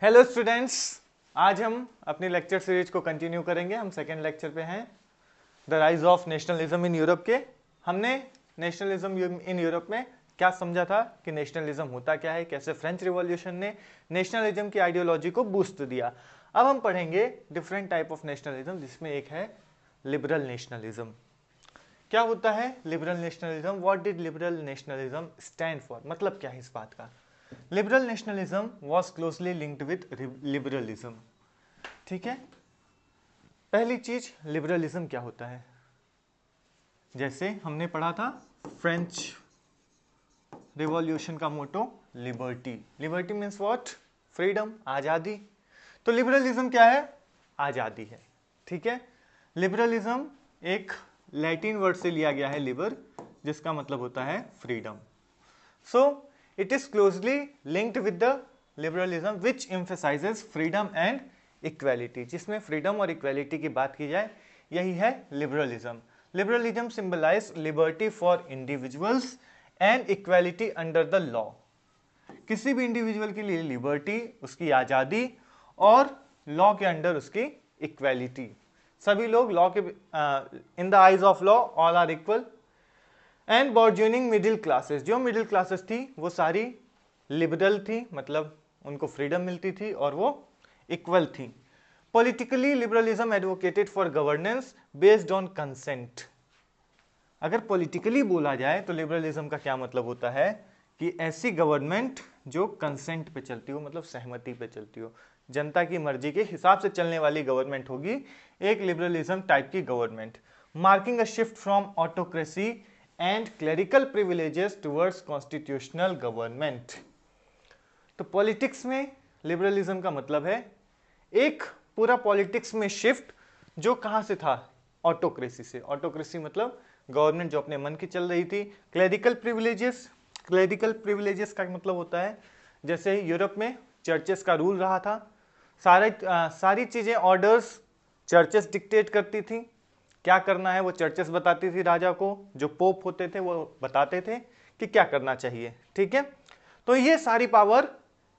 Hello students, आज हम अपनी लेक्चर सीरीज को कंटिन्यू करेंगे। हम सेकेंड लेक्चर पे हैं, the rise of nationalism in Europe के। हमने नेशनलिज्म इन यूरोप में क्या समझा था कि नेशनलिज्म होता क्या है, कैसे फ्रेंच रिवॉल्यूशन ने नेशनलिज्म की आइडियोलॉजी को बूस्ट दिया। अब हम पढ़ेंगे डिफरेंट टाइप ऑफ नेशनलिज्म, जिसमें एक है लिबरल नेशनलिज्म। क्या होता है liberal nationalism? What did liberal nationalism stand for? मतलब क्या है इस बात का? Liberal nationalism was closely linked with liberalism. ठीक है, पहली चीज लिबरलिज्म क्या होता है? जैसे हमने पढ़ा था फ्रेंच रिवॉल्यूशन का motto liberty. Liberty means what? Freedom, आजादी। तो लिबरलिज्म क्या है? आजादी है। ठीक है, लिबरलिज्म एक लैटिन वर्ड से लिया गया है लिबर, जिसका मतलब होता है freedom. So it is closely linked with the liberalism which emphasizes freedom and equality। जिसमें फ्रीडम और इक्वालिटी की बात की जाए, यही है liberalism. Liberalism symbolise liberty for individuals and equality under the law. किसी भी इंडिविजुअल के लिए लिबर्टी, उसकी आजादी, और लॉ के अंडर उसकी इक्वालिटी। सभी लोग लॉ के in the eyes of law all are equal. And burgeoning middle classes, जो मिडिल क्लासेस थी वो सारी लिबरल थी, मतलब उनको फ्रीडम मिलती थी और वो इक्वल थी। Politically liberalism advocated for governance based on consent. अगर पॉलिटिकली बोला जाए तो लिबरलिज्म का क्या मतलब होता है कि ऐसी गवर्नमेंट जो कंसेंट पे चलती हो, मतलब सहमति पे चलती हो, जनता की मर्जी के हिसाब से चलने वाली गवर्नमेंट होगी एक लिबरलिज्म टाइप की government. Marking a shift from autocracy and clerical privileges towards constitutional government. तो पॉलिटिक्स में लिबरलिज्म का मतलब है एक पूरा पॉलिटिक्स में शिफ्ट, जो कहां से था? ऑटोक्रेसी से। ऑटोक्रेसी मतलब गवर्नमेंट जो अपने मन की चल रही थी। क्लेरिकल प्रिविलेजेस, क्लेरिकल प्रिविलेजेस का मतलब होता है जैसे यूरोप में चर्चेस का रूल रहा था, सारी चीजें, ऑर्डर्स चर्चेस डिक्टेट करती थी। क्या करना है वो चर्चेस बताती थी राजा को, जो पोप होते थे वो बताते थे कि क्या करना चाहिए। ठीक है, तो ये सारी पावर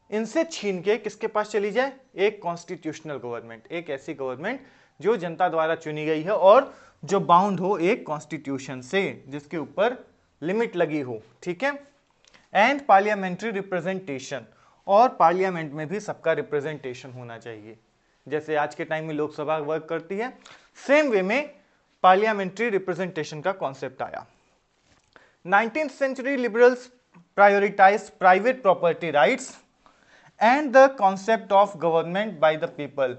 इनसे छीन के किसके पास चली जाए? एक कॉन्स्टिट्यूशनल गवर्नमेंट, एक ऐसी गवर्नमेंट जो जनता द्वारा चुनी गई है और जो बाउंड हो एक कॉन्स्टिट्यूशन से, जिसके ऊपर लिमिट लगी हो। ठीक है, एंड पार्लियामेंट्री रिप्रेजेंटेशन, और पार्लियामेंट में भी सबका रिप्रेजेंटेशन होना चाहिए। जैसे आज के टाइम में लोकसभा वर्क करती है, सेम वे में पार्लियामेंट्री रिप्रेजेंटेशन का कॉन्सेप्ट आया। 19th century liberals prioritized private property rights and the concept of government by the people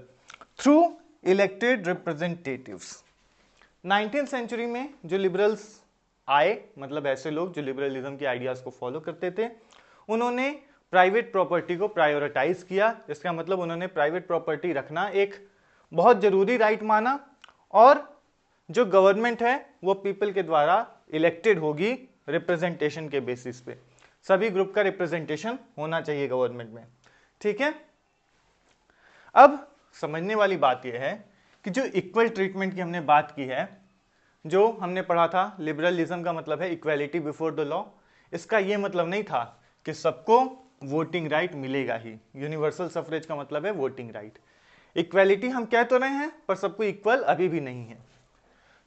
through elected representatives। 19th century में जो लिबरल्स आए, मतलब ऐसे लोग जो लिबरलिज्म के आइडियाज को फॉलो करते थे, उन्होंने प्राइवेट प्रॉपर्टी को प्रायोरिटाइज किया। इसका मतलब उन्होंने प्राइवेट प्रॉपर्टी रखना एक बहुत जरूरी राइट माना, और जो गवर्नमेंट है वो पीपल के द्वारा इलेक्टेड होगी रिप्रेजेंटेशन के बेसिस पे। सभी ग्रुप का रिप्रेजेंटेशन होना चाहिए गवर्नमेंट में। ठीक है, अब समझने वाली बात यह है कि जो इक्वल ट्रीटमेंट की हमने बात की है, जो हमने पढ़ा था लिबरलिज्म का मतलब है इक्वालिटी बिफोर द लॉ। इसका यह मतलब नहीं था कि सबको वोटिंग राइट मिलेगा ही। यूनिवर्सल सफरेज का मतलब है वोटिंग राइट। इक्वालिटी हम कह तो रहे हैं, पर सबको इक्वल अभी भी नहीं है।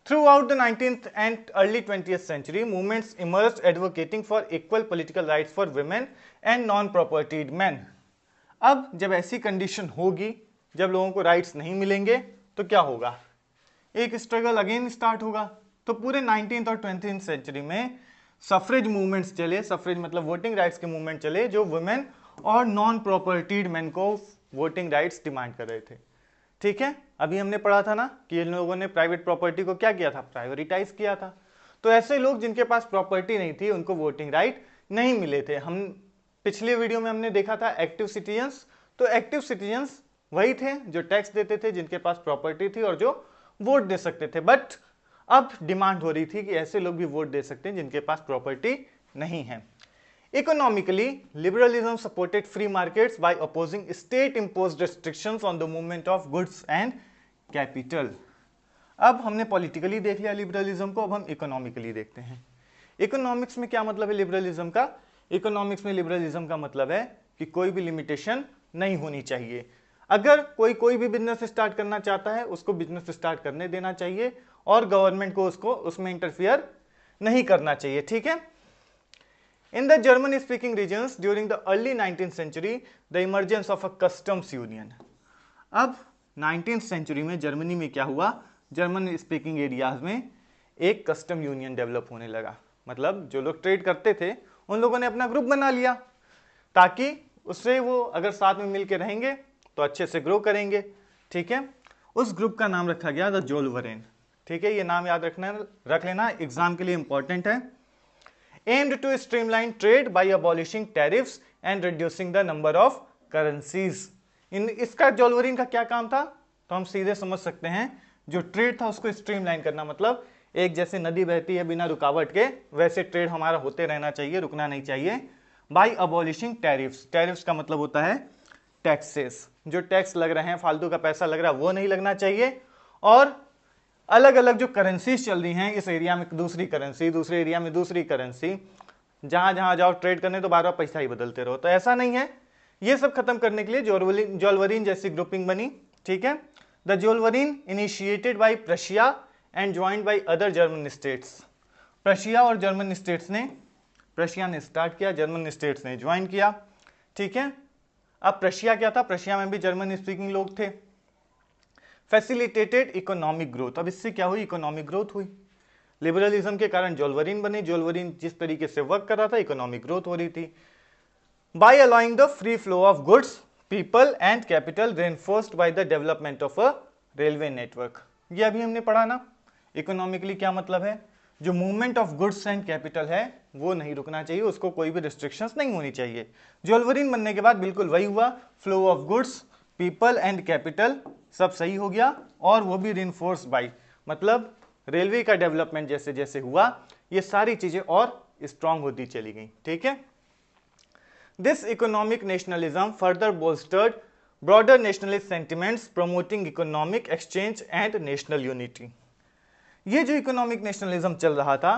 Throughout the 19th and early 20th century, movements emerged advocating for equal political rights for women and non-propertied men। अब जब ऐसी कंडीशन होगी, जब लोगों को राइट्स नहीं मिलेंगे, तो क्या होगा? एक स्ट्रगल अगेन स्टार्ट होगा। तो पूरे 19th और 20th सेंचुरी में सफरेज मूवमेंट्स चले। सफरेज मतलब वोटिंग राइट्स के मूवमेंट चले, जो वुमेन और नॉन प्रॉपर्टीड मैन को वोटिंग राइट्स डिमांड कर रहे थे। ठीक है, अभी हमने पढ़ा था ना कि इन लोगों ने प्राइवेट प्रॉपर्टी को क्या किया था? प्रायोरिटाइज किया था। तो ऐसे लोग जिनके पास प्रॉपर्टी नहीं थी, उनको वोटिंग राइट नहीं मिले थे। हम पिछले वीडियो में हमने देखा था एक्टिव सिटीजन्स। तो एक्टिव सिटीजन्स वही थे जो टैक्स देते थे, जिनके पास प्रॉपर्टी थी और जो वोट दे सकते थे। बट अब डिमांड हो रही थी कि ऐसे लोग भी वोट दे सकते हैं जिनके पास प्रॉपर्टी नहीं है। Economically, liberalism supported free markets by opposing state-imposed restrictions on the movement of goods and capital। अब हमने पॉलिटिकली देख लिया लिबरलिज्म को, अब हम इकोनॉमिकली देखते हैं। इकोनॉमिक्स में क्या मतलब है लिबरलिज्म का? इकोनॉमिक्स में लिबरलिज्म का मतलब है कि कोई भी लिमिटेशन नहीं होनी चाहिए। अगर कोई भी बिजनेस स्टार्ट करना चाहता है उसको बिजनेस स्टार्ट करने देना चाहिए और गवर्नमेंट को उसको उसमें इंटरफियर नहीं करना चाहिए, ठीक है। In the German speaking regions during the early 19th century, the emergence of a customs union. अब 19th century में जर्मनी में क्या हुआ, जर्मन स्पीकिंग एरियाज में एक कस्टम यूनियन डेवलप होने लगा। मतलब जो लोग ट्रेड करते थे उन लोगों ने अपना ग्रुप बना लिया ताकि उससे वो अगर साथ में मिलकर रहेंगे तो अच्छे से ग्रो करेंगे, ठीक है। उस ग्रुप का नाम रखा गया द जोल्वरेन, ठीक है। ये नाम याद रख लेना, एग्जाम के लिए इंपॉर्टेंट है। aimed to streamline trade by abolishing tariffs and reducing the number of currencies. इसका जोल्वरिन का क्या काम था, तो हम सीधे समझ सकते हैं, जो ट्रेड था उसको स्ट्रीमलाइन करना, मतलब एक जैसे नदी बहती है बिना रुकावट के वैसे ट्रेड हमारा होते रहना चाहिए, रुकना नहीं चाहिए। बाय अबॉलिशिंग टैरिफ्स, टैरिफ्स का मतलब होता है टैक्सेस, जो टैक्स लग रहे हैं, फालतू का पैसा लग रहा है वो नहीं लगना चाहिए। और अलग अलग जो करेंसीज चल रही हैं, इस एरिया में दूसरी करेंसी, दूसरे एरिया में दूसरी करेंसी, जहां जहां जाओ ट्रेड करने तो बार बार पैसा ही बदलते रहो, तो ऐसा नहीं है। ये सब खत्म करने के लिए जोल्वरिन जैसी ग्रुपिंग बनी, ठीक है। The Zollverein initiated by Prussia and joined by other German states. Prussia और जर्मन स्टेट्स ने, प्रशिया ने स्टार्ट किया, जर्मन स्टेट्स ने ज्वाइन किया, ठीक है। अब प्रशिया क्या था, प्रशिया में भी जर्मन स्पीकिंग लोग थे। फैसिलिटेटेड इकोनॉमिक ग्रोथ, अब इससे क्या हुई, इकोनॉमिक ग्रोथ हुई। लिबरलिज्म के कारण जोल्वरिन बने, जोल्वरिन जिस तरीके से वर्क कर रहा था इकोनॉमिक ग्रोथ हो रही थी। By allowing the free flow of goods, people and capital, reinforced by the development of a railway network. ये अभी हमने पढ़ा ना, इकोनॉमिकली क्या मतलब है, जो movement of goods and capital है वो नहीं रुकना चाहिए, उसको कोई भी रिस्ट्रिक्शंस नहीं होनी चाहिए। जोल्वरिन बनने के बाद बिल्कुल वही हुआ, flow of goods, people and capital सब सही हो गया, और वो भी रिइंफोर्स बाय, मतलब रेलवे का डेवलपमेंट जैसे जैसे हुआ ये सारी चीजें और स्ट्रांग होती चली गई, ठीक है। This economic nationalism further bolstered broader nationalist sentiments promoting economic exchange and national unity. ये जो इकोनॉमिक नेशनलिज्म चल रहा था,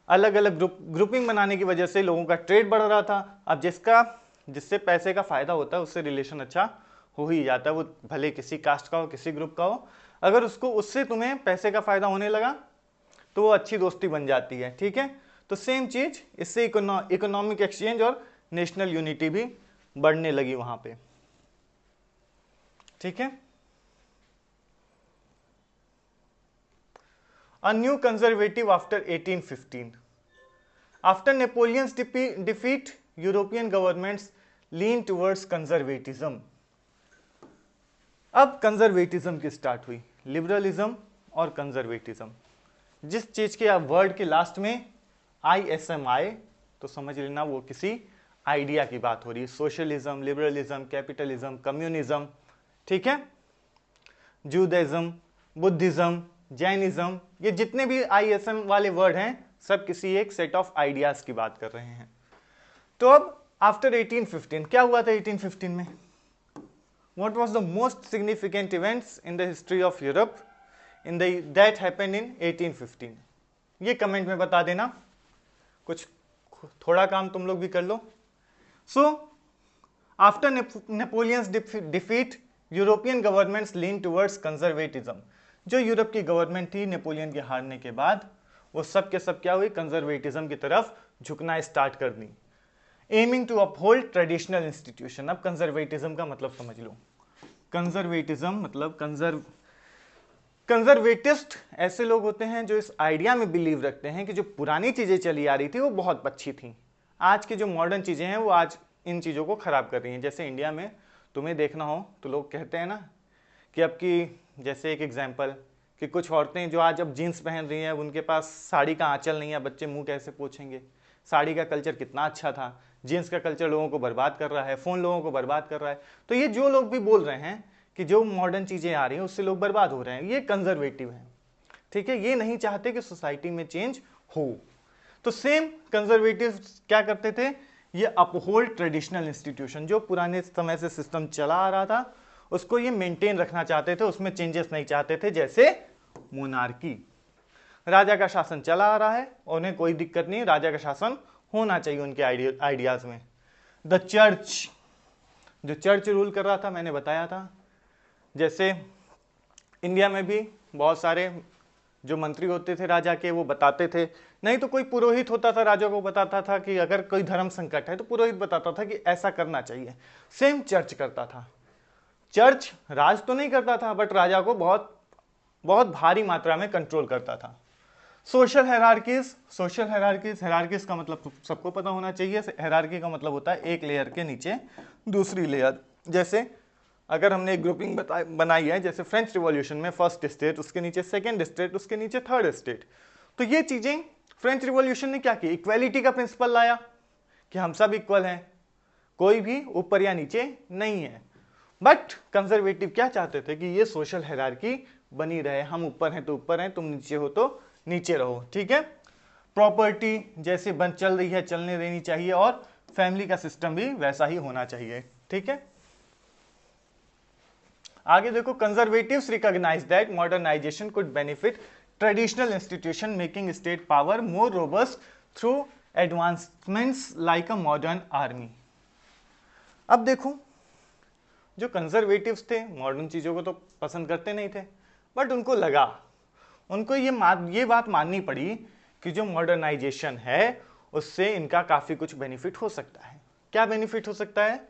अलग अलग ग्रुपिंग बनाने की वजह से लोगों का ट्रेड बढ़ रहा था। अब जिससे पैसे का फायदा होता है उससे रिलेशन अच्छा हो ही जाता है, वो भले किसी कास्ट का हो किसी ग्रुप का हो, अगर उससे तुम्हें पैसे का फायदा होने लगा तो वो अच्छी दोस्ती बन जाती है, ठीक है। तो सेम चीज इससे इकोनॉमिक एक्सचेंज और नेशनल यूनिटी भी बढ़ने लगी वहां पे, ठीक है। A new conservative after 1815. After Napoleon's defeat, European governments leaned towards conservatism. अब कंजर्वेटिज्म की स्टार्ट हुई, लिबरलिज्म और कंजर्वेटिज्म। जिस चीज के वर्ड के लास्ट में ISM आए तो समझ लेना वो किसी आइडिया की बात हो रही है। सोशलिज्म, लिबरलिज्म, कैपिटलिज्म, कम्युनिज्म, ठीक है। जूदाइज्म, बुद्धिज्म, जैनिज्म, ये जितने भी ISM वाले वर्ड हैं सब किसी एक सेट ऑफ आइडियाज की बात कर रहे हैं। तो अब आफ्टर 1815 क्या हुआ था 1815 में, what was the most significant events in the history of Europe that happened in 1815? ये कमेंट में बता देना, कुछ थोड़ा काम तुम लोग भी कर लो। So after Napoleon's defeat, European governments leaned towards conservatism. जो यूरोप की गवर्नमेंट थी नेपोलियन के हारने के बाद, वो सब के सब क्या हुई, कंजर्वेटिज्म की तरफ झुकना स्टार्ट कर दी। Aiming to uphold traditional institution. अब कंजर्वेटिज्म का मतलब समझ लो, कंजर्वेटिज्म मतलब कंजर्वेटिस्ट ऐसे लोग होते हैं जो इस आइडिया में बिलीव रखते हैं कि जो पुरानी चीजें चली आ रही थी वो बहुत अच्छी थी, आज की जो मॉडर्न चीजें हैं वो आज इन चीजों को खराब कर रही हैं। जैसे इंडिया में तुम्हें देखना हो तो लोग कहते हैं ना कि अब की, जैसे एक एग्जाम्पल कि कुछ औरतें जो आज अब जीन्स पहन रही हैं उनके पास साड़ी का आंचल नहीं है, बच्चे मुंह कैसे पोछेंगे। साड़ी का कल्चर कितना अच्छा था, जीन्स का कल्चर लोगों को बर्बाद कर रहा है, फोन लोगों को बर्बाद कर रहा है। तो ये जो लोग भी बोल रहे हैं कि जो मॉडर्न चीजें आ रही हैं उससे लोग बर्बाद हो रहे हैं, ये कंजर्वेटिव है, ठीक है। ये नहीं चाहते कि सोसाइटी में चेंज हो। तो सेम कंजर्वेटिव क्या करते थे, ये अपहोल्ड ट्रेडिशनल इंस्टीट्यूशन, जो पुराने समय से सिस्टम चला आ रहा था उसको ये मेंटेन रखना चाहते थे, उसमें चेंजेस नहीं चाहते थे। जैसे मोनार्की, राजा का शासन चला आ रहा है, उन्हें कोई दिक्कत नहीं, राजा का शासन होना चाहिए उनके आइडियाज में। द चर्च, जो चर्च रूल कर रहा था, मैंने बताया था। जैसे इंडिया में भी बहुत सारे जो मंत्री होते थे राजा के, वो बताते थे, नहीं तो कोई पुरोहित होता था, राजा को बताता था कि अगर कोई धर्म संकट है तो पुरोहित बताता था कि ऐसा करना चाहिए। सेम चर्च करता था। चर्च राज तो नहीं करता था, बट राजा को बहुत बहुत भारी मात्रा में कंट्रोल करता था। सोशल हायरार्कीज, हायरार्कीज का मतलब तो सबको पता होना चाहिए। हायरार्की का मतलब होता है एक लेयर के नीचे दूसरी लेयर। जैसे अगर हमने एक ग्रुपिंग बनाई है, जैसे फ्रेंच रिवॉल्यूशन में फर्स्ट स्टेट, उसके नीचे सेकंड स्टेट, उसके नीचे थर्ड स्टेट। तो ये चीजें फ्रेंच रिवॉल्यूशन ने क्या की, इक्वालिटी का प्रिंसिपल लाया कि हम सब इक्वल हैं, कोई भी ऊपर या नीचे नहीं है। बट कंजर्वेटिव क्या चाहते थे कि ये सोशल हायरार्की बनी रहे, हम ऊपर हैं तो ऊपर हैं, तुम नीचे हो तो नीचे रहो, ठीक है। प्रॉपर्टी जैसे बन चल रही है चलने देनी चाहिए, और फैमिली का सिस्टम भी वैसा ही होना चाहिए, ठीक है। आगे देखो, conservatives recognise that modernisation could benefit traditional institution, making state power more robust through advancements like a modern army. अब देखो, जो कंजर्वेटिव्स थे मॉडर्न चीजों को तो पसंद करते नहीं थे, बट उनको ये बात माननी पड़ी कि जो मॉडर्नाइजेशन है उससे इनका काफी कुछ बेनिफिट हो सकता है। क्या बेनिफिट हो सकता है?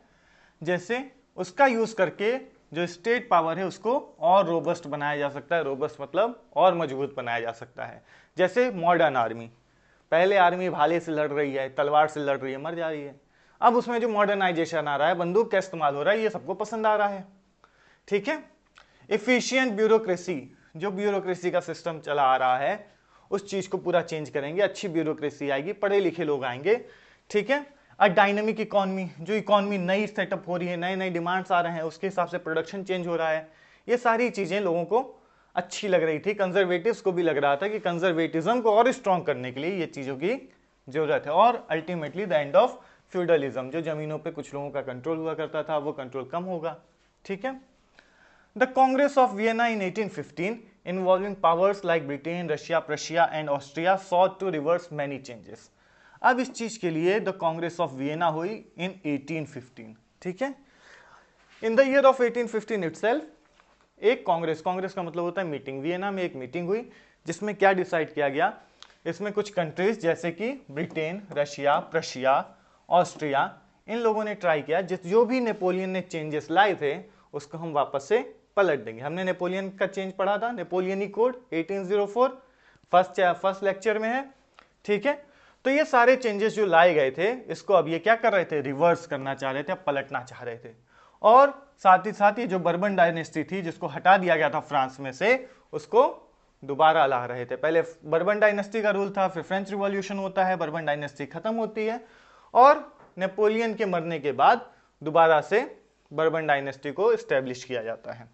जैसे उसका यूज करके जो स्टेट पावर है उसको और रोबस्ट बनाया जा सकता है। रोबस्ट मतलब और मजबूत बनाया जा सकता है। जैसे मॉडर्न आर्मी, पहले आर्मी भाले से लड़ रही है, तलवार से लड़ रही है, मर जा रही है। अब उसमें जो मॉडर्नाइजेशन आ रहा है, बंदूक का इस्तेमाल हो रहा है, ये सबको पसंद आ रहा है, ठीक है। एफिशिएंट ब्यूरोक्रेसी, जो ब्यूरोक्रेसी का सिस्टम चला आ रहा है उस चीज को पूरा चेंज करेंगे, अच्छी ब्यूरोक्रेसी आएगी, पढ़े लिखे लोग आएंगे, ठीक है। अ डायनेमिक इकोनॉमी, जो इकोनॉमी नई सेटअप हो रही है, नए नए डिमांड्स आ रहे हैं, उसके हिसाब से प्रोडक्शन चेंज हो रहा है। ये सारी चीजें लोगों को अच्छी लग रही थी, कंजर्वेटिव्स को भी लग रहा था कि कंजर्वेटिज्म को और स्ट्रॉन्ग करने के लिए ये चीजों की जरूरत है। और ultimately the end of feudalism, जो जमीनों पे कुछ लोगों का कंट्रोल हुआ करता था वो कंट्रोल कम होगा, ठीक है। The Congress of Vienna in 1815 involving powers like Britain, Russia, Prussia and Austria sought to reverse many changes. अब इस चीज के लिए द कांग्रेस ऑफ वियना हुई इन 1815, ठीक है। In the year of 1815 itself एक कांग्रेस का मतलब होता है मीटिंग, वियना में एक मीटिंग हुई जिसमें क्या डिसाइड किया गया, इसमें कुछ कंट्रीज जैसे कि ब्रिटेन, रशिया, प्रशिया, ऑस्ट्रिया, इन लोगों ने ट्राई किया जो भी नेपोलियन ने चेंजेस लाए थे उसको हम वापस से पलट देंगे। हमने नेपोलियन का चेंज पढ़ा था, नेपोलियनी कोड 1804 फर्स्ट लेक्चर में है, ठीक है। तो ये सारे चेंजेस जो लाए गए थे इसको अब ये क्या कर रहे थे, रिवर्स करना चाह रहे थे, पलटना चाह रहे थे। और साथ ही साथ ये जो बर्बन डायनेस्टी थी जिसको हटा दिया गया था फ्रांस में से, उसको दोबारा ला रहे थे। पहले बर्बन डायनेस्टी का रूल था, फिर फ्रेंच रिवॉल्यूशन होता है, बर्बन डायनेस्टी खत्म होती है और नेपोलियन के मरने के बाद दोबारा से बर्बन डायनेस्टी को स्टैब्लिश किया जाता है।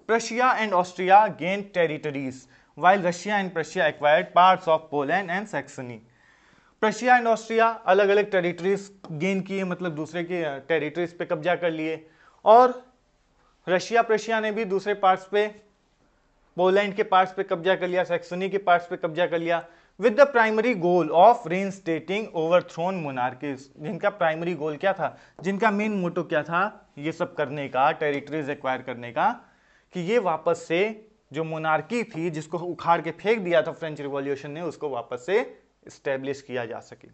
Prussia and Austria gained territories, while Russia and Prussia acquired parts of Poland and Saxony. Prussia and Austria अलग अलग टेरिटरीज गेन किए, मतलब दूसरे के टेरिटरीज पे कब्जा कर लिए, और रशिया प्रशिया ने भी दूसरे पार्ट्स पे, पोलैंड के पार्ट्स पे कब्जा कर लिया, सैक्सनी के पार्ट्स पे कब्जा कर लिया, with the primary goal of reinstating overthrown monarchies. जिनका प्राइमरी गोल क्या था, जिनका मेन मोटो क्या था ये सब करने का, टेरिटरीज एक्वायर करने का, कि ये वापस से जो मोनार्की थी जिसको उखाड़ के फेंक दिया था फ्रेंच रिवॉल्यूशन ने, उसको वापस से स्टैब्लिश किया जा सके।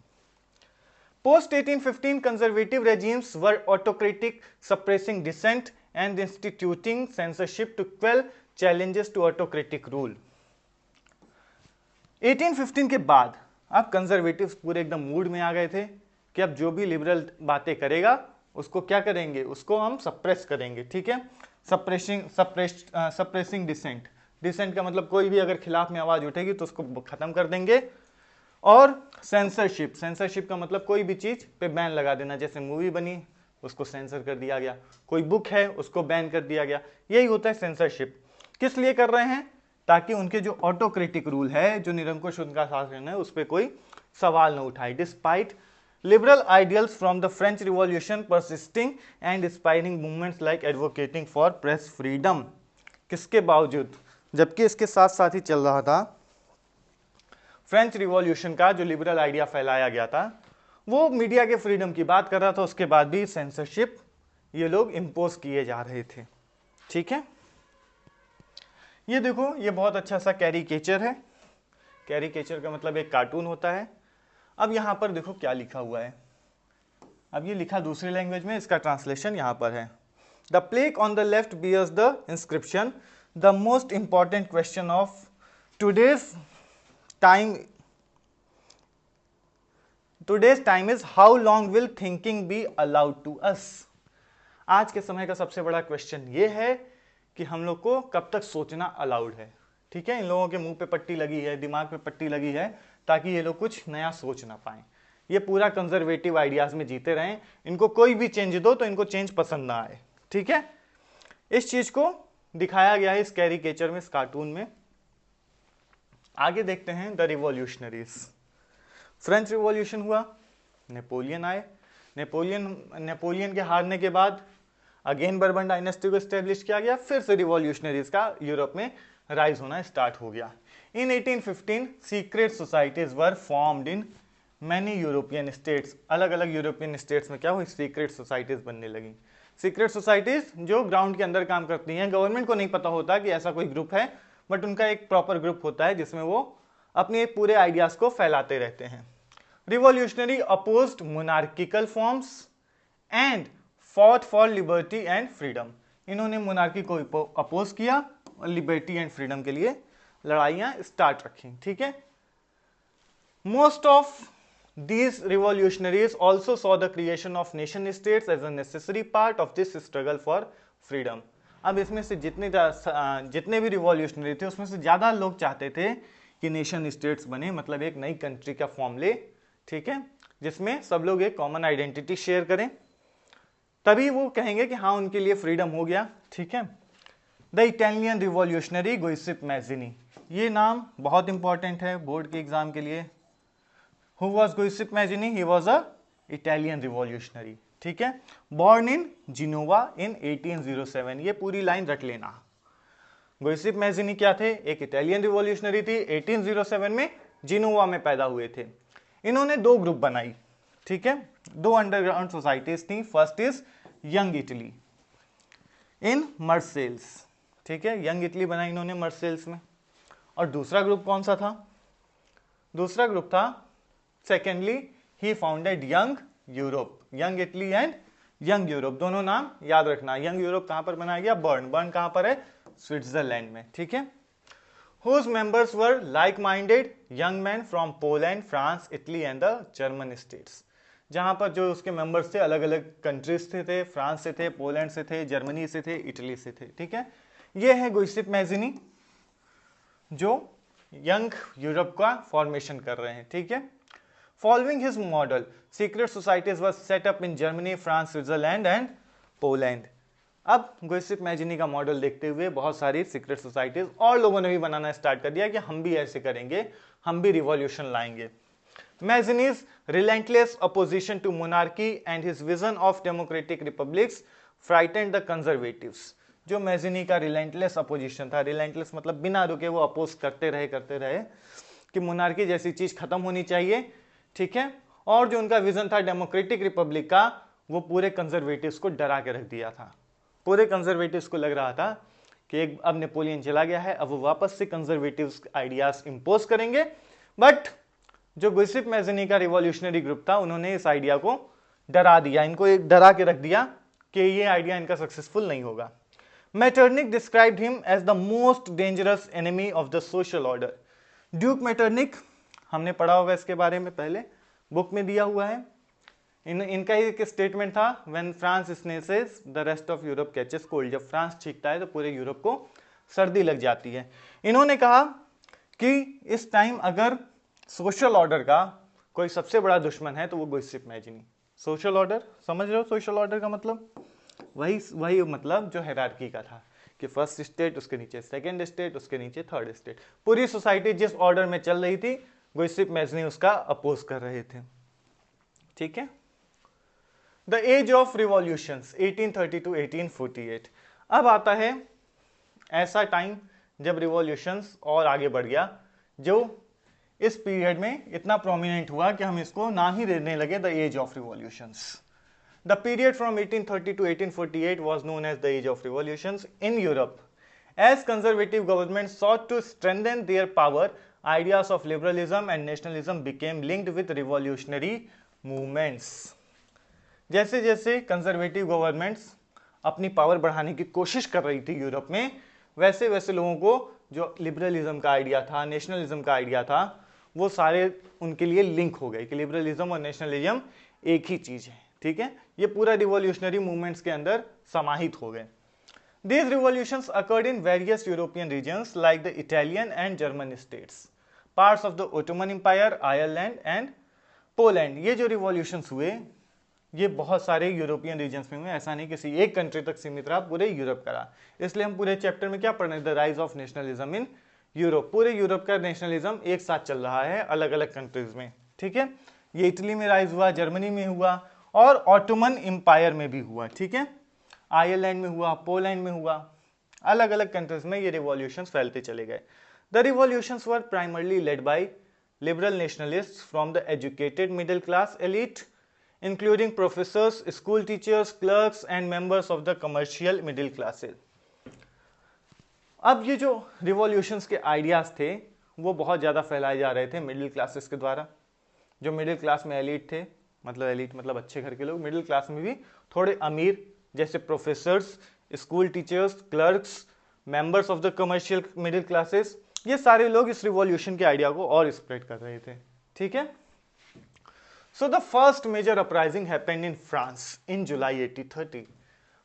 Post 1815 conservative regimes were autocratic, suppressing dissent and instituting censorship to quell challenges to autocratic rule. 1815 के बाद अब कंजर्वेटिव्स पूरे एकदम मूड में आ गए थे कि अब जो भी लिबरल बातें करेगा उसको क्या करेंगे, उसको हम सप्रेस करेंगे, ठीक है। सप्रेसिंग डिसेंट, डिसेंट का मतलब कोई भी अगर खिलाफ में आवाज उठेगी तो उसको खत्म कर देंगे। और सेंसरशिप, सेंसरशिप का मतलब कोई भी चीज पे बैन लगा देना, जैसे मूवी बनी उसको सेंसर कर दिया गया, कोई बुक है उसको बैन कर दिया गया, यही होता है सेंसरशिप। किस लिए कर रहे हैं, ताकि उनके जो ऑटोक्रेटिक रूल है, जो निरंकुश उनका शासन है, उस पर कोई सवाल न उठाए। Despite liberal ideals from the French Revolution persisting and inspiring movements like advocating for press freedom। किसके बावजूद, जबकि इसके साथ साथ ही चल रहा था फ्रेंच रिवॉल्यूशन का जो लिबरल आइडिया फैलाया गया था, वो मीडिया के फ्रीडम की बात कर रहा था, उसके बाद भी सेंसरशिप ये लोग इम्पोज किए जा रहे थे। ठीक है, ये देखो, ये बहुत अच्छा सा कैरिकेचर है। कैरिकेचर का मतलब एक कार्टून होता है। अब यहाँ पर देखो क्या लिखा हुआ है। अब ये लिखा दूसरी लैंग्वेज में, इसका ट्रांसलेशन यहाँ पर है। The plaque on the left bears the inscription the most important question of today's time is how long will thinking be allowed to us. आज के समय का सबसे बड़ा क्वेश्चन ये है कि हम लोग को कब तक सोचना अलाउड है। ठीक है, इन लोगों के मुंह पे पट्टी लगी है, दिमाग पे पट्टी लगी है, ताकि ये लोग कुछ नया सोच ना पाए। ये पूरा कंजर्वेटिव आइडियाज में जीते रहें, इनको कोई भी चेंज दो तो इनको चेंज पसंद ना आए। ठीक है, इस चीज को दिखाया गया है इस कैरिकेचर में, इस कार्टून में। आगे देखते हैं द रिवॉल्यूशनरीज। फ्रेंच रिवॉल्यूशन हुआ, नेपोलियन आए। नेपोलियन के हारने के बाद अगेन बर्बन डायनेस्टी को एस्टेब्लिश किया गया, फिर से रिवॉल्यूशनरीज का यूरोप में राइज होना स्टार्ट हो गया। इन 1815 secret societies were formed in many European states. अलग अलग यूरोपियन स्टेट्स में क्या हुई, सीक्रेट सोसाइटीज बनने लगी। सीक्रेट सोसाइटीज जो ग्राउंड के अंदर काम करती हैं, गवर्नमेंट को नहीं पता होता कि ऐसा कोई ग्रुप है, बट उनका एक प्रॉपर ग्रुप होता है जिसमें वो अपने पूरे आइडियाज को फैलाते रहते हैं। Revolutionary opposed monarchical forms and fought for liberty and freedom. इन्होंने मोनार्की को अपोज किया और लिबर्टी एंड फ्रीडम के लिए लड़ाइयां स्टार्ट रखी। ठीक है, most of these revolutionaries also saw the creation of nation states as a necessary part of this struggle for freedom. अब इसमें से जितने भी रिवॉल्यूशनरी थे उसमें से ज्यादा लोग चाहते थे कि नेशन स्टेट्स बने, मतलब एक नई कंट्री का फॉर्म ले। ठीक है, जिसमें सब लोग एक कॉमन आइडेंटिटी शेयर करें, तभी वो कहेंगे कि हाँ उनके लिए फ्रीडम हो गया। ठीक है, द इटालियन रिवॉल्यूशनरी गुइसेप मैज़िनी, ये नाम बहुत इंपॉर्टेंट है बोर्ड के एग्जाम के लिए। Who was Giuseppe Mazzini? He was a Italian revolutionary. ठीक है, बॉर्न इन जिनोवा इन 1807। ये पूरी लाइन रट लेना। गुइसेप मैज़िनी क्या थे? एक इटालियन रिवॉल्यूशनरी थी, 1807 में जिनोवा में पैदा हुए थे। इन्होंने दो ग्रुप बनाई। ठीक है, दो अंडरग्राउंड सोसाइटीज थी। First is young Italy in Marseilles. ठीक है, यंग इटली बनाई इन्होंने मर्सेल्स में। और दूसरा ग्रुप कौन सा था? दूसरा ग्रुप था, secondly he founded young Europe. Young Italy and young Europe, दोनों नाम याद रखना। यंग यूरोप कहां पर बनाया गया? बर्न कहां पर है? स्विट्जरलैंड में। ठीक है, whose members were like-minded young men from Poland, France, Italy and the German states। जहां पर जो उसके मेंबर्स थे अलग अलग कंट्रीज से थे, फ्रांस से थे, पोलैंड से थे, जर्मनी से थे, इटली से थे। ठीक है, ये है गुइसेप मैज़िनी जो यंग यूरोप का फॉर्मेशन कर रहे हैं। ठीक है, following his model secret societies were set up in Germany, France, Switzerland and Poland. अब गुइसेप मैज़िनी का मॉडल देखते हुए बहुत सारी सीक्रेट सोसाइटीज और लोगों ने भी बनाना स्टार्ट कर दिया कि हम भी ऐसे करेंगे, हम भी रिवॉल्यूशन लाएंगे। Mazzini's relentless opposition to monarchy and his vision of democratic republics frightened the conservatives. जो मैज़िनी का रिलेंटलेस अपोजिशन था, रिलेंटलेस मतलब बिना रुके वो अपोज करते रहे कि मोनार्की जैसी चीज खत्म होनी चाहिए। ठीक है, और जो उनका विजन था डेमोक्रेटिक रिपब्लिक का, वो पूरे कंजर्वेटिव्स को डरा के रख दिया था। पूरे कंजर्वेटिव्स को लग रहा था कि अब नेपोलियन चला गया है, अब वो वापस से कंजर्वेटिव्स आइडियाज इंपोज करेंगे। बट जो गुइसेप मैज़िनी का रिवॉल्यूशनरी ग्रुप था, उन्होंने इस आइडिया को डरा दिया, इनको एक डरा के रख दिया कि ये आइडिया इनका सक्सेसफुल नहीं होगा। Metternich described him as the most dangerous enemy of the social order. Duke Metternich, हमने पढ़ा होगा इसके बारे में, पहले बुक में दिया हुआ है। इनका एक स्टेटमेंट था, when France sneezes the rest of Europe catches cold. जब फ्रांस छींकता है तो पूरे यूरोप को सर्दी लग जाती है। इन्होंने कहा कि इस टाइम अगर सोशल ऑर्डर का कोई सबसे बड़ा दुश्मन है तो वो गुइसेप मैज़िनी। सोशल ऑर्डर समझ रहे हो? सोशल ऑर्डर का मतलब वही मतलब जो हायरार्की का था कि फर्स्ट स्टेट, उसके नीचे सेकंड स्टेट, उसके नीचे थर्ड स्टेट। पूरी सोसाइटी जिस ऑर्डर में चल रही थी, गुइसेप मैज़िनी उसका अपोज कर रहे थे। ठीक है, the age of revolutions 1830 to 1848। अब आता है ऐसा टाइम जब रिवॉल्यूशंस और आगे बढ़ गया, जो इस पीरियड में इतना प्रोमिनेंट हुआ कि हम इसको नाम ही देने लगे the age of revolutions. The period from 1830 to 1848 was known as the Age of Revolutions in Europe. As conservative governments sought to strengthen their power, ideas of liberalism and nationalism became linked with revolutionary movements. जैसे जैसे conservative governments अपनी power बढ़ाने की कोशिश कर रही थी Europe में, वैसे वैसे लोगों को जो लिबरलिज्म का आइडिया था, नेशनलिज्म का आइडिया था, वो सारे उनके लिए लिंक हो गए कि लिबरलिज्म और नेशनलिज्म एक ही चीज है। ठीक है, ये पूरा रिवॉल्यूशनरी मूवमेंट्स के अंदर समाहित हो गए। These revolutions occurred in various European regions like the Italian and German states, parts of the Ottoman Empire, Ireland and Poland. ये जो रिवॉल्यूशंस हुए ये बहुत सारे यूरोपियन रीजन्स में हुए, ऐसा नहीं किसी एक कंट्री तक सीमित रहा, पूरे यूरोप का रहा। इसलिए हम पूरे चैप्टर में क्या पढ़ रहे हैं, the rise of nationalism in Europe. पूरे यूरोप का नेशनलिज्म एक साथ चल रहा है अलग अलग कंट्रीज में। ठीक है, ये इटली में राइज हुआ, जर्मनी में हुआ और ऑटोमन एम्पायर में भी हुआ। ठीक है, आयरलैंड में हुआ, पोलैंड में हुआ, अलग अलग कंट्रीज में ये रिवॉल्यूशंस फैलते चले गए। The revolutions were primarily led by liberal nationalists from the educated middle class elite, including professors, school teachers, clerks and members of the commercial middle classes. अब ये जो रिवॉल्यूशंस के आइडियाज थे वो बहुत ज़्यादा फैलाए जा रहे थे मिडिल क्लासेस के द्वारा। जो मिडिल क्लास में एलीट थे, मतलब एलीट मतलब अच्छे घर के लोग, मिडिल क्लास में भी थोड़े अमीर जैसे professors, school teachers, clerks, members of the commercial middle classes, ये सारे लोग इस रिवॉल्यूशन के आइडिया को और स्प्रेड कर रहे थे। ठीक है, So the first major uprising happened in France in July 1830.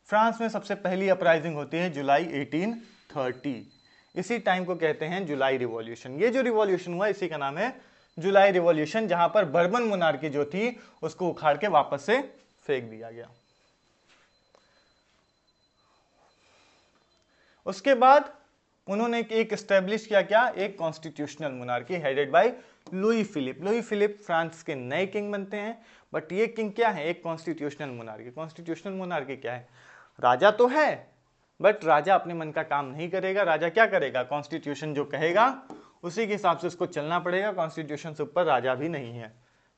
France में सबसे पहली अपराइजिंग होती है जुलाई 1830। इसी टाइम को कहते हैं जुलाई रिवॉल्यूशन। ये जो रिवॉल्यूशन हुआ इसी का नाम है जुलाई रिवॉल्यूशन, जहां पर बर्बन मोनार्की जो थी उसको उखाड़ के वापस से फेंक दिया गया। उसके बाद उन्होंने एक एस्टेब्लिश किया, क्या, एक constitutional monarchy headed by Louis Philippe. Louis Philippe France के नए किंग बनते हैं, बट ये किंग क्या है, एक कॉन्स्टिट्यूशनल मोनार्की। कॉन्स्टिट्यूशनल मोनार्की क्या है, राजा तो है बट राजा अपने मन का काम नहीं करेगा। राजा क्या करेगा, कॉन्स्टिट्यूशन जो कहेगा उसी के हिसाब से उसको चलना पड़ेगा, कॉन्स्टिट्यूशन से ऊपर राजा भी नहीं है।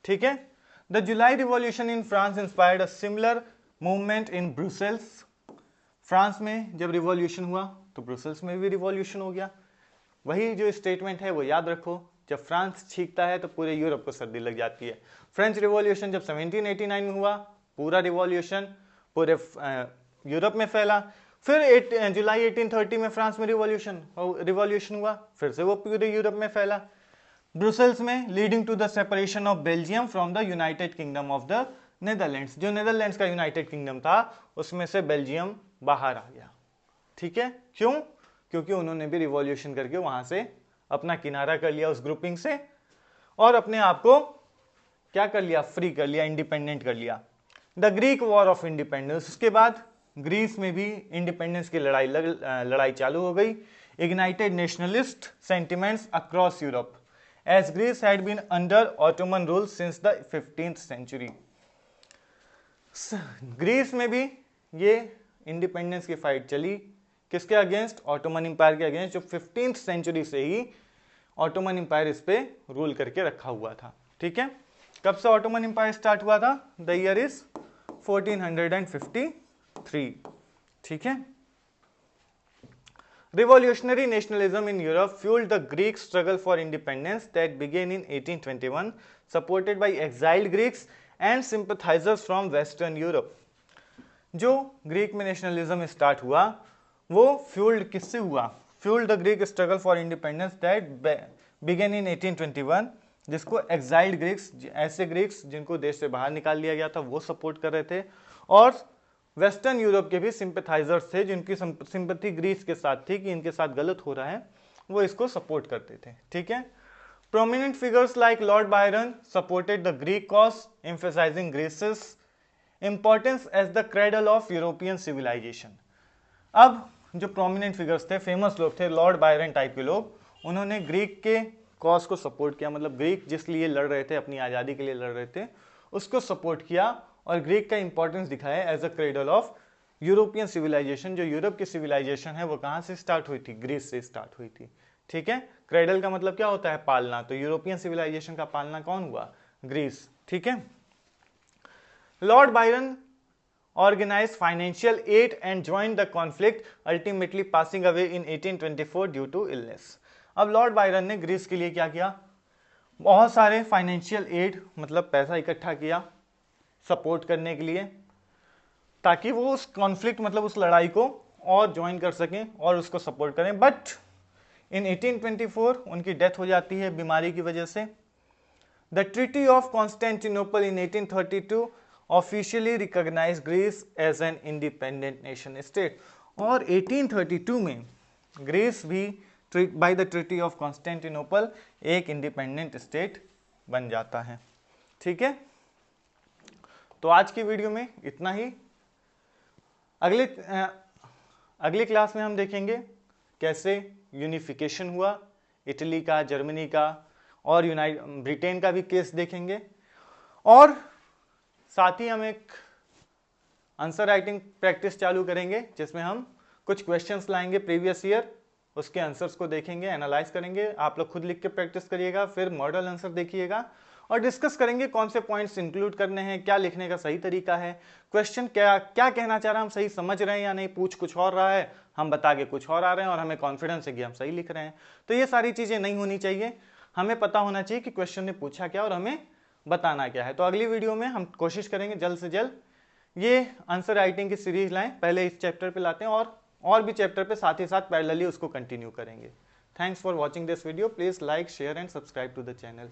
ठीक है, the July revolution in France inspired a similar movement in Brussels. France में जब रिवॉल्यूशन हुआ तो ब्रुसेल्स में भी रिवॉल्यूशन हो गया। वही जो स्टेटमेंट है वो याद रखो, जब फ्रांस छींकता है तो पूरे यूरोप को सर्दी लग जाती है। फ्रेंच रिवॉल्यूशन जब 1789 में हुआ, पूरा रिवॉल्यूशन पूरे यूरोप में फैला। फिर जुलाई 1830 में फ्रांस में रिवॉल्यूशन हुआ, फिर से वो पूरे यूरोप में फैला। ब्रुसेल्स में leading to the separation of Belgium from the United Kingdom of the Netherlands. जो नेदरलैंड्स का यूनाइटेड किंगडम था उसमें से बेल्जियम बाहर आ गया। ठीक है, क्यों, क्योंकि उन्होंने भी रिवॉल्यूशन करके वहां से अपना किनारा कर लिया उस ग्रुपिंग से और अपने आप को क्या कर लिया, फ्री कर लिया, इंडिपेंडेंट कर लिया। The Greek war of independence, उसके बाद ग्रीस में भी इंडिपेंडेंस की लड़ाई चालू हो गई। Ignited nationalist sentiments across Europe as Greece had been under Ottoman rule since the 15th century. Greece में भी ये इंडिपेंडेंस की फाइट चली, किसके अगेंस्ट, ऑटोमन इंपायर के अगेंस्ट, जो 15th सेंचुरी से ही ऑटोमन इंपायर इस पे रूल करके रखा हुआ था। ठीक है, कब से ऑटोमन इंपायर स्टार्ट हुआ था, द ईयर इज 1453। ठीक है, revolutionary nationalism in Europe fuelled the Greek struggle for independence that began in 1821, supported by exiled Greeks and sympathisers from western Europe. जो ग्रीक में नेशनलिज्म स्टार्ट हुआ वो fuelled किससे हुआ, fuelled the Greek struggle for independence that began in 1821, जिसको exiled Greeks, ऐसे Greeks जिनको देश से बाहर निकाल लिया गया था, वो सपोर्ट कर रहे थे, और वेस्टर्न यूरोप के भी सिंपथाइजर्स थे जिनकी सिंपैथी ग्रीस के साथ थी कि इनके साथ गलत हो रहा है, वो इसको सपोर्ट करते थे। ठीक है, prominent figures like Lord Byron supported the Greek cause, emphasising Greece's importance as the cradle of European civilisation. अब जो प्रोमिनेंट फिगर्स थे, फेमस लोग थे, लॉर्ड बायरन टाइप के लोग, उन्होंने ग्रीक के कॉज को सपोर्ट किया, मतलब ग्रीक जिस लिए लड़ रहे थे, अपनी आज़ादी के लिए लड़ रहे थे, उसको सपोर्ट किया और ग्रीक का इंपॉर्टेंस दिखाया as a cradle of European civilisation. जो यूरोप की सिविलाइजेशन है वो कहाँ से स्टार्ट हुई थी, ग्रीस से स्टार्ट हुई थी। ठीक है, क्रेडल का मतलब क्या होता है, पालना, तो यूरोपियन सिविलाइजेशन का पालना कौन हुआ, ग्रीस। ठीक है, Lord Byron organized financial aid and joined the conflict, ultimately passing away in 1824 due to illness. अब लॉर्ड बायरन ने ग्रीस के लिए क्या किया, बहुत सारे फाइनेंशियल एड मतलब पैसा इकट्ठा किया सपोर्ट करने के लिए, ताकि वो उस कॉन्फ्लिक्ट मतलब उस लड़ाई को और ज्वाइन कर सकें और उसको सपोर्ट करें। बट इन 1824 उनकी डेथ हो जाती है बीमारी की वजह से। The treaty of Constantinople in 1832 officially recognise Greece as an independent nation state, और 1832 में ग्रीस भी by the treaty of Constantinople एक इंडिपेंडेंट स्टेट बन जाता है। ठीक है, तो आज की वीडियो में इतना ही। अगली क्लास में हम देखेंगे कैसे यूनिफिकेशन हुआ इटली का, जर्मनी का और ब्रिटेन का भी केस देखेंगे, और साथ ही हम एक आंसर राइटिंग प्रैक्टिस चालू करेंगे जिसमें हम कुछ क्वेश्चंस लाएंगे प्रीवियस ईयर, उसके आंसर्स को देखेंगे, एनालाइज करेंगे। आप लोग खुद लिख के प्रैक्टिस करिएगा, फिर मॉडल आंसर देखिएगा और डिस्कस करेंगे कौन से पॉइंट्स इंक्लूड करने हैं, क्या लिखने का सही तरीका है, क्वेश्चन क्या क्या कहना चाह रहा है, हम सही समझ रहे हैं या नहीं, पूछ कुछ और रहा है, हम बता के कुछ और आ रहे हैं और हमें कॉन्फिडेंस है कि हम सही लिख रहे हैं। तो ये सारी चीजें नहीं होनी चाहिए, हमें पता होना चाहिए कि क्वेश्चन ने पूछा क्या और हमें बताना क्या है। तो अगली वीडियो में हम कोशिश करेंगे जल्द से जल्द ये आंसर राइटिंग की सीरीज लाएं, पहले इस चैप्टर पे लाते हैं और भी चैप्टर पे साथ ही साथ पैरेलली उसको कंटिन्यू करेंगे। Thanks for watching this video, please like share and subscribe to the channel.